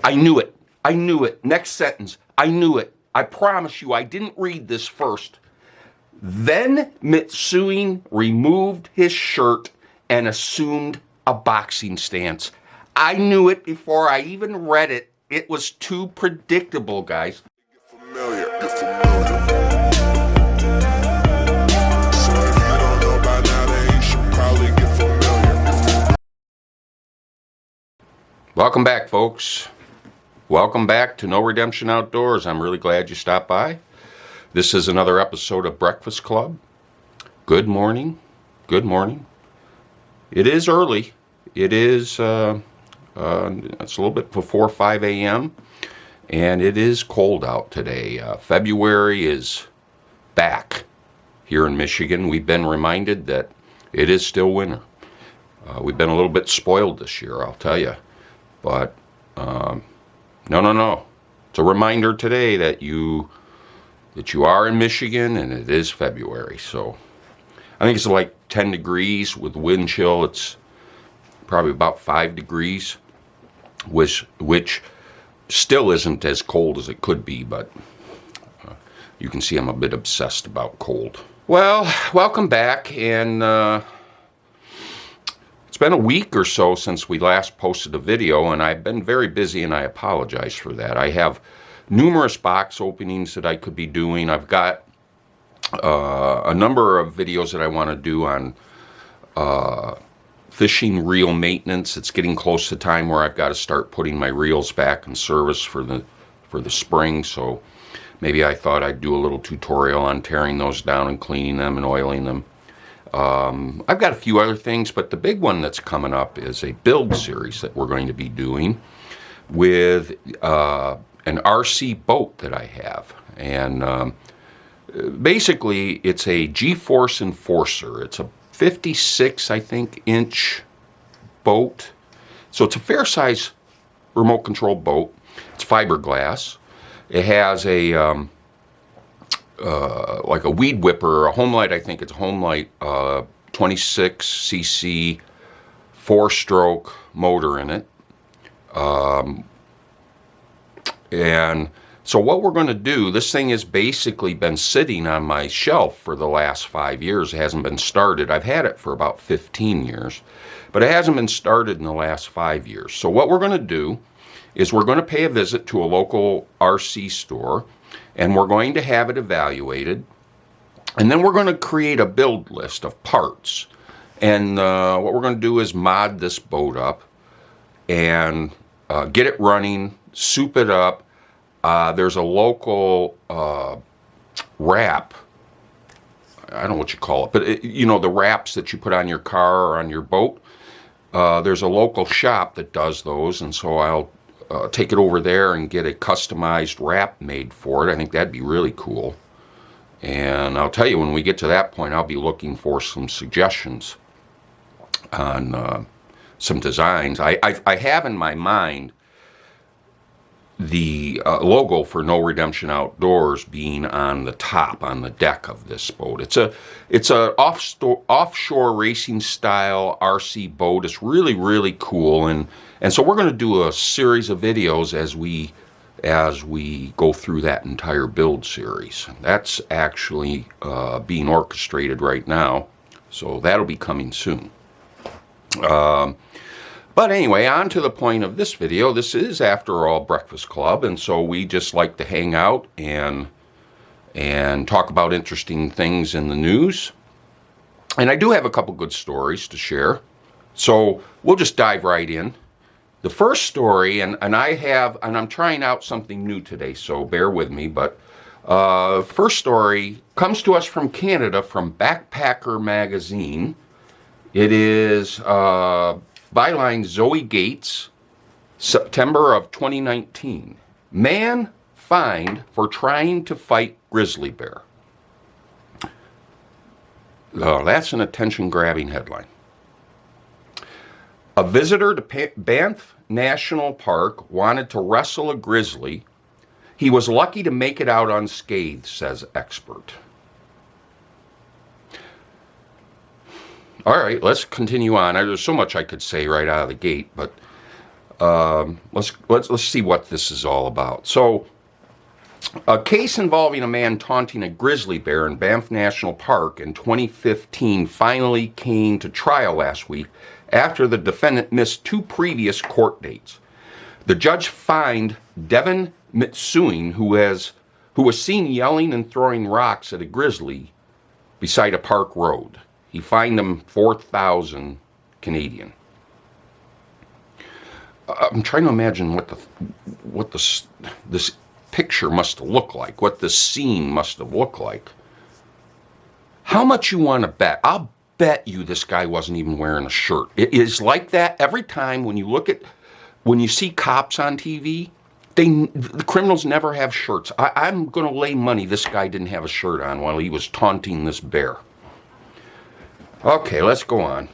I knew it. I knew it. Next sentence. I knew it. I promise you, I didn't read this first. Then Mitsui removed his shirt and assumed a boxing stance. I knew it before I even read it. It was too predictable, guys. Familiar. You're familiar. So if you don't know by now, then you should probably get familiar. Welcome back, folks. Welcome back to No Redemption Outdoors. I'm really glad you stopped by. This is another episode of Breakfast Club. Good morning. Good morning. It is early. It is, it's a little bit before 5 a.m. and it is cold out today. February is back here in Michigan. We've been reminded that it is still winter. We've been a little bit spoiled this year, I'll tell you. But no. It's a reminder today that you are in Michigan and it is February. So I think it's like 10 degrees with wind chill. It's probably about 5 degrees, which still isn't as cold as it could be, but you can see I'm a bit obsessed about cold. Well, welcome back, and it's been a week or so since we last posted a video, and I've been very busy, and I apologize for that. I have numerous box openings that I could be doing. I've got a number of videos that I want to do on fishing reel maintenance. It's getting close to time where I've got to start putting my reels back in service for the spring, so maybe I thought I'd do a little tutorial on tearing those down and cleaning them and oiling them. I've got a few other things, but the big one that's coming up is a build series that we're going to be doing with an RC boat that I have. And basically, it's a G-Force Enforcer. It's a 56, I think, inch boat. So it's a fair size remote control boat. It's fiberglass. It has a like a weed whipper, or a Homelight. I think it's a Homelight 26cc 4-stroke motor in it. And so what we're going to do, this thing has basically been sitting on my shelf for the last 5 years. It hasn't been started. I've had it for about 15 years, but it hasn't been started in the last 5 years. So what we're going to do is we're going to pay a visit to a local RC store, and we're going to have it evaluated, and then we're going to create a build list of parts. And what we're going to do is mod this boat up and get it running, soup it up. There's a local wrap. I don't know what you call it, but you know, the wraps that you put on your car or on your boat. There's a local shop that does those, and so I'll take it over there and get a customized wrap made for it. I think that'd be really cool. And I'll tell you, when we get to that point, I'll be looking for some suggestions on some designs. I have in my mind the logo for No Redemption Outdoors being on the top, on the deck of this boat. It's a offshore racing style RC boat. It's really cool, and so we're going to do a series of videos as we go through that entire build series. That's actually being orchestrated right now, so that'll be coming soon. But anyway, on to the point of this video. This is, after all, Breakfast Club, and so we just like to hang out and talk about interesting things in the news. And I do have a couple good stories to share, so we'll just dive right in. The first story, and I'm trying out something new today, so bear with me, but first story comes to us from Canada, from Backpacker Magazine. It is byline Zoe Gates, September of 2019. Man fined for trying to fight grizzly bear. Oh, that's an attention-grabbing headline. A visitor to Banff National Park wanted to wrestle a grizzly. He was lucky to make it out unscathed, says expert. All right, let's continue on. There's so much I could say right out of the gate, but Let's see what this is all about. So, a case involving a man taunting a grizzly bear in Banff National Park in 2015 finally came to trial last week after the defendant missed 2 previous court dates. The judge fined Devin Mitsuing, who was seen yelling and throwing rocks at a grizzly beside a park road. He fined him 4,000 Canadian. I'm trying to imagine what this picture must have looked like, what this scene must have looked like. How much you want to bet? I'll bet you this guy wasn't even wearing a shirt. It is like that every time when you see cops on TV. The criminals never have shirts. I'm going to lay money this guy didn't have a shirt on while he was taunting this bear. Okay, let's go on.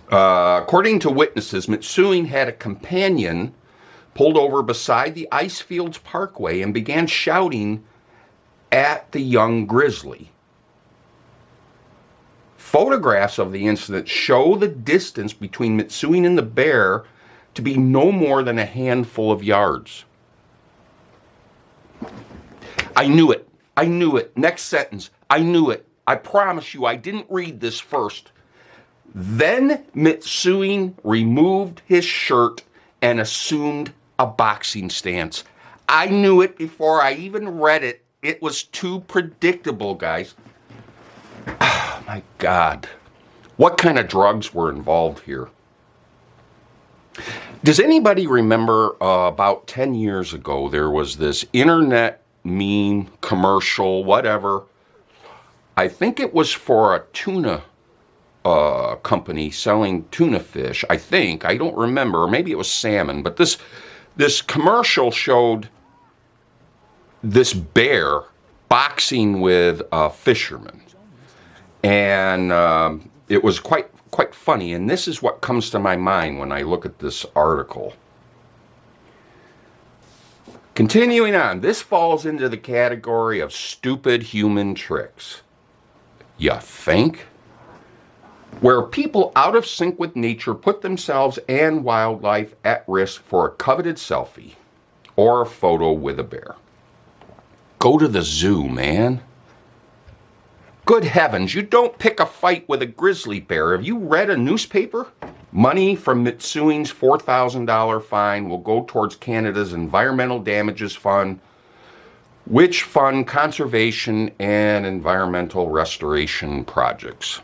According to witnesses, Mitsuing had a companion pulled over beside the Icefields Parkway and began shouting at the young grizzly. Photographs of the incident show the distance between Mitsuing and the bear to be no more than a handful of yards. I knew it. I knew it. Next sentence. I knew it. I promise you, I didn't read this first. Then Mitsuing removed his shirt and assumed a boxing stance. I knew it before I even read it. It was too predictable, guys. Oh, my God. What kind of drugs were involved here? Does anybody remember about 10 years ago, there was this internet meme, commercial, whatever. I think it was for a tuna company selling tuna fish. I don't remember, or maybe it was salmon, but this commercial showed this bear boxing with a fisherman. And it was quite funny, and this is what comes to my mind when I look at this article. Continuing on, this falls into the category of stupid human tricks. You think? Where people out of sync with nature put themselves and wildlife at risk for a coveted selfie or a photo with a bear. Go to the zoo, man. Good heavens, you don't pick a fight with a grizzly bear. Have you read a newspaper? Money from Mitsuing's $4,000 fine will go towards Canada's Environmental Damages Fund, which fund conservation and environmental restoration projects.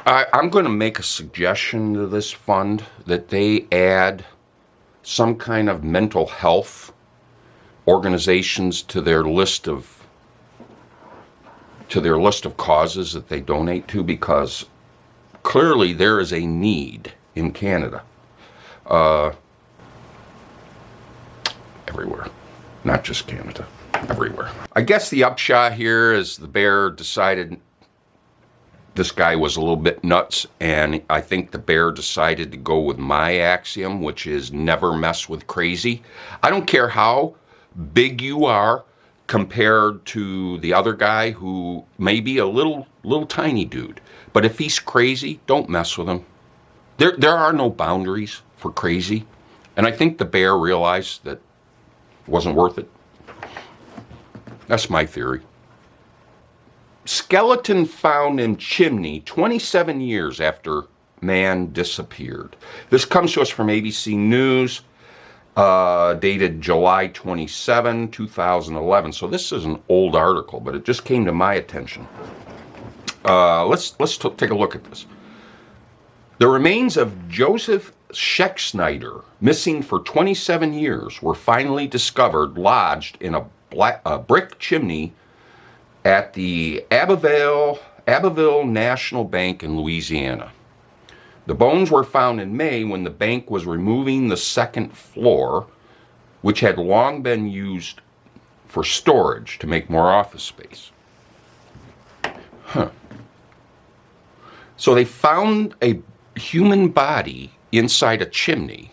I'm going to make a suggestion to this fund that they add some kind of mental health organizations to their list of causes that they donate to, because clearly there is a need in Canada. Everywhere. Not just Canada. Everywhere. I guess the upshot here is the bear decided this guy was a little bit nuts, and I think the bear decided to go with my axiom, which is never mess with crazy. I don't care how big you are compared to the other guy who may be a little tiny dude. But if he's crazy, don't mess with him. There are no boundaries for crazy. And I think the bear realized that it wasn't worth it. That's my theory. Skeleton found in Chimney 27 years after man disappeared. This comes to us from ABC News, dated July 27, 2011. So this is an old article, but it just came to my attention. Let's take a look at this. The remains of Joseph Schexnayder, missing for 27 years, were finally discovered lodged in a brick chimney at the Abbeville National Bank in Louisiana. The bones were found in May when the bank was removing the second floor, which had long been used for storage to make more office space. So they found a human body inside a chimney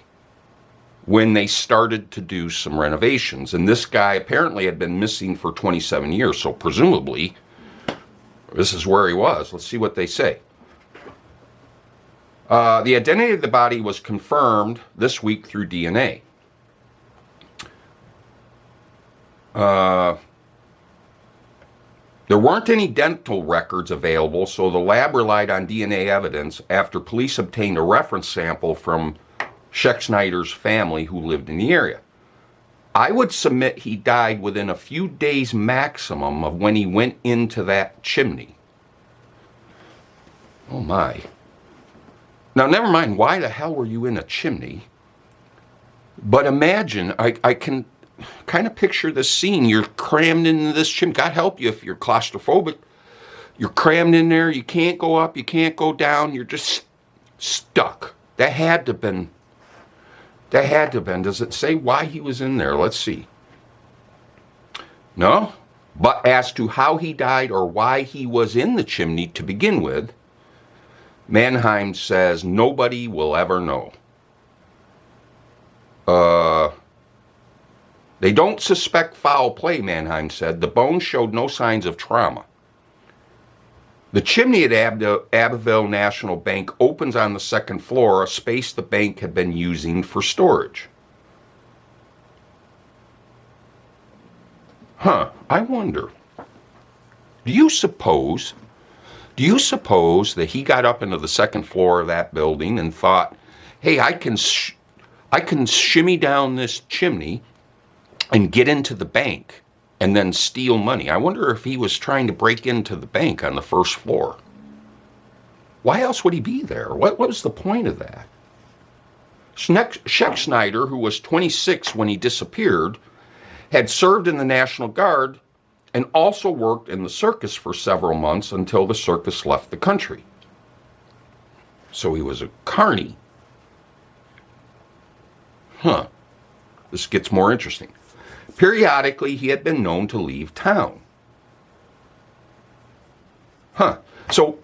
when they started to do some renovations. And this guy apparently had been missing for 27 years, so presumably this is where he was. Let's see what they say. The identity of the body was confirmed this week through DNA. There weren't any dental records available, so the lab relied on DNA evidence after police obtained a reference sample from Schexnayder's family who lived in the area. I would submit he died within a few days maximum of when he went into that chimney. Oh my. Now, never mind, why the hell were you in a chimney? But imagine, I can kind of picture this scene. You're crammed into this chimney. God help you if you're claustrophobic. You're crammed in there. You can't go up. You can't go down. You're just stuck. That had to have been. Does it say why he was in there? Let's see. No? But as to how he died or why he was in the chimney to begin with, Mannheim says nobody will ever know. They don't suspect foul play, Mannheim said. The bones showed no signs of trauma. The chimney at Abbeville National Bank opens on the second floor, a space the bank had been using for storage. I wonder, do you suppose that he got up into the second floor of that building and thought, hey, I can shimmy down this chimney and get into the bank and then steal money? I wonder if he was trying to break into the bank on the first floor. Why else would he be there? What was the point of that? Schexnayder, who was 26 when he disappeared, had served in the National Guard and also worked in the circus for several months until the circus left the country. So he was a carny. This gets more interesting. Periodically, he had been known to leave town. So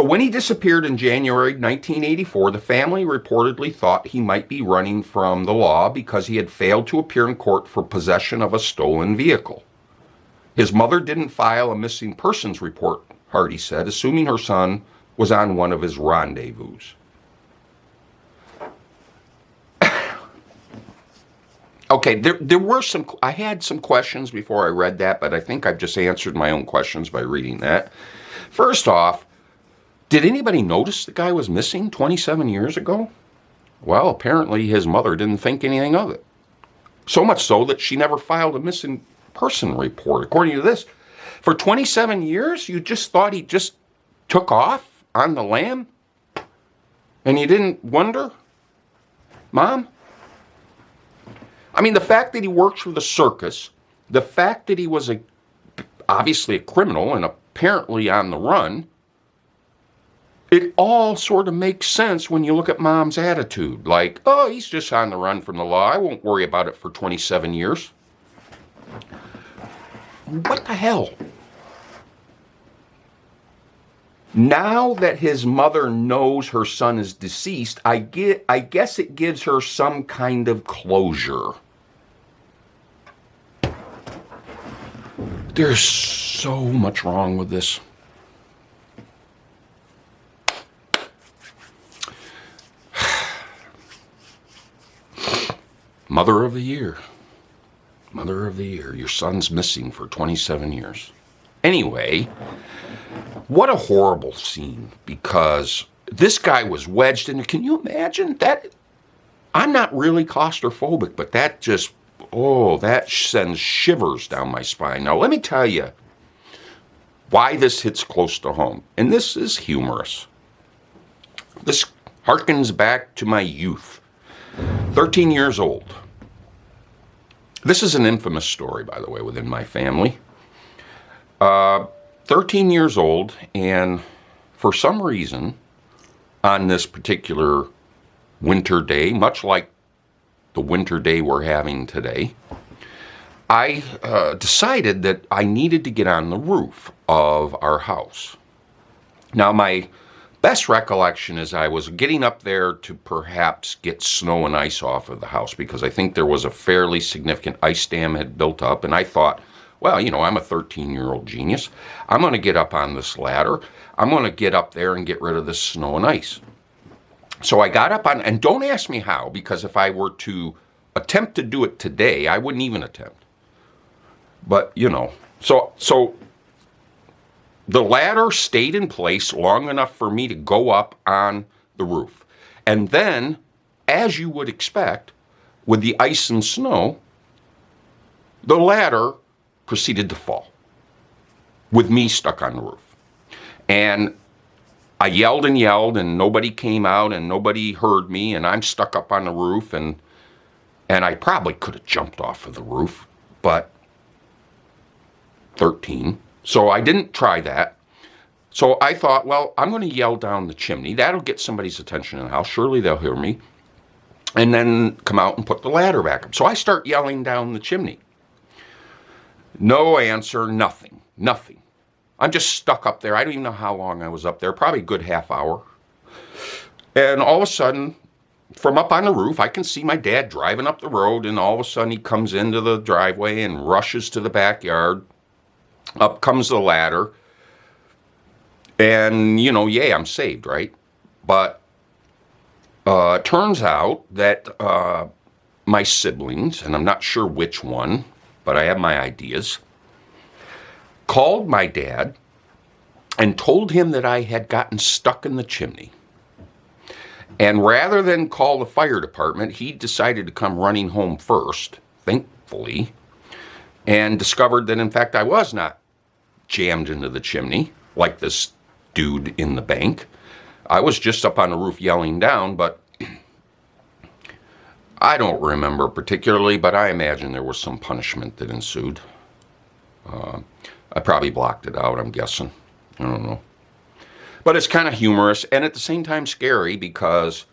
when he disappeared in January 1984, the family reportedly thought he might be running from the law because he had failed to appear in court for possession of a stolen vehicle. His mother didn't file a missing persons report, Hardy said, assuming her son was on one of his rendezvous. Okay, there were I had some questions before I read that, but I think I've just answered my own questions by reading that. First off, did anybody notice the guy was missing 27 years ago? Well, apparently his mother didn't think anything of it. So much so that she never filed a missing person report. According to this, for 27 years, you just thought he just took off on the lam? And you didn't wonder? Mom? I mean, the fact that he works for the circus, the fact that he was obviously a criminal and apparently on the run, it all sort of makes sense when you look at Mom's attitude. Like, oh, he's just on the run from the law. I won't worry about it for 27 years. What the hell? Now that his mother knows her son is deceased, I guess it gives her some kind of closure. There's so much wrong with this. Mother of the year. Mother of the year. Your son's missing for 27 years. Anyway, what a horrible scene, because this guy was wedged in. Can you imagine that? I'm not really claustrophobic, but that just, that sends shivers down my spine. Now, let me tell you why this hits close to home. And this is humorous. This harkens back to my youth. 13 years old. This is an infamous story, by the way, within my family. 13 years old, and for some reason, on this particular winter day, much like the winter day we're having today, I decided that I needed to get on the roof of our house. Now, my best recollection is I was getting up there to perhaps get snow and ice off of the house, because I think there was a fairly significant ice dam had built up, and I thought, well, I'm a 13-year-old genius. I'm going to get up on this ladder. I'm going to get up there and get rid of this snow and ice. So I got up on, and don't ask me how, because if I were to attempt to do it today, I wouldn't even attempt. But, you know, so the ladder stayed in place long enough for me to go up on the roof. And then, as you would expect, with the ice and snow, the ladder proceeded to fall, with me stuck on the roof. And I yelled and nobody came out and nobody heard me, and I'm stuck up on the roof, and I probably could have jumped off of the roof, but 13. So I didn't try that. So I thought, well, I'm going to yell down the chimney. That'll get somebody's attention in the house. Surely they'll hear me. And then come out and put the ladder back up. So I start yelling down the chimney. No answer, nothing. I'm just stuck up there. I don't even know how long I was up there, probably a good half hour. And all of a sudden, from up on the roof, I can see my dad driving up the road, and all of a sudden he comes into the driveway and rushes to the backyard. Up comes the ladder. And, you know, yay, I'm saved, right? But it turns out that my siblings, and I'm not sure which one, but I have my ideas, called my dad and told him that I had gotten stuck in the chimney. And rather than call the fire department, he decided to come running home first, thankfully, and discovered that, in fact, I was not jammed into the chimney like this dude in the bank. I was just up on the roof yelling down, but I don't remember particularly, but I imagine there was some punishment that ensued. I probably blocked it out, I'm guessing. I don't know. But it's kind of humorous and at the same time scary, because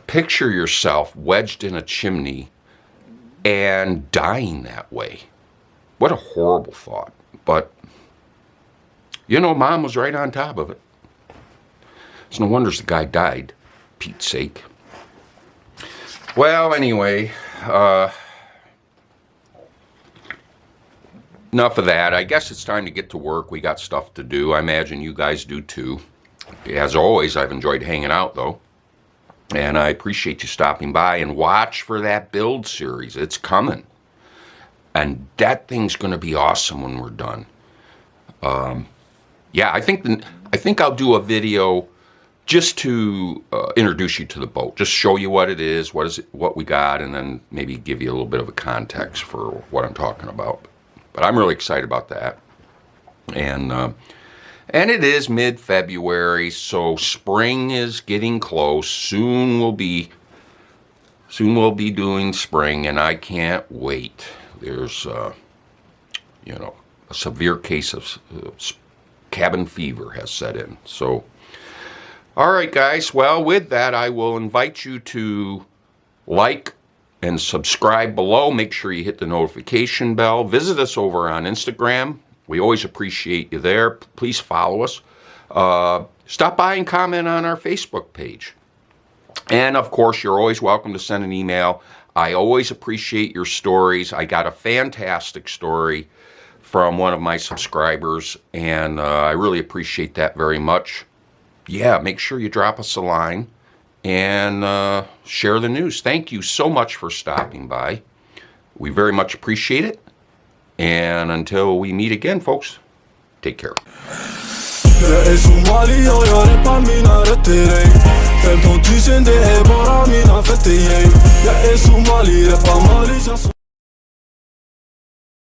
picture yourself wedged in a chimney and dying that way. What a horrible thought. But, you know, Mom was right on top of it. It's no wonder the guy died, Pete's sake. Well, anyway, enough of that. I guess it's time to get to work. We got stuff to do. I imagine you guys do too. As always, I've enjoyed hanging out, though. And I appreciate you stopping by, and watch for that build series. It's coming. And that thing's going to be awesome when we're done. Yeah, I think I'll do a video just to introduce you to the boat. Just show you what it is, what we got, and then maybe give you a little bit of a context for what I'm talking about. But I'm really excited about that. And it is mid-February, so spring is getting close. Soon we'll be doing spring, and I can't wait. There's, you know, a severe case of cabin fever has set in. So, all right, guys. Well, with that, I will invite you to like and subscribe below. Make sure you hit the notification bell. Visit us over on Instagram. We always appreciate you there. Please follow us. Stop by and comment on our Facebook page. And, of course, you're always welcome to send an email. I always appreciate your stories. I got a fantastic story from one of my subscribers, and I really appreciate that very much. Yeah, make sure you drop us a line and share the news. Thank you so much for stopping by. We very much appreciate it. And until we meet again, folks, take care.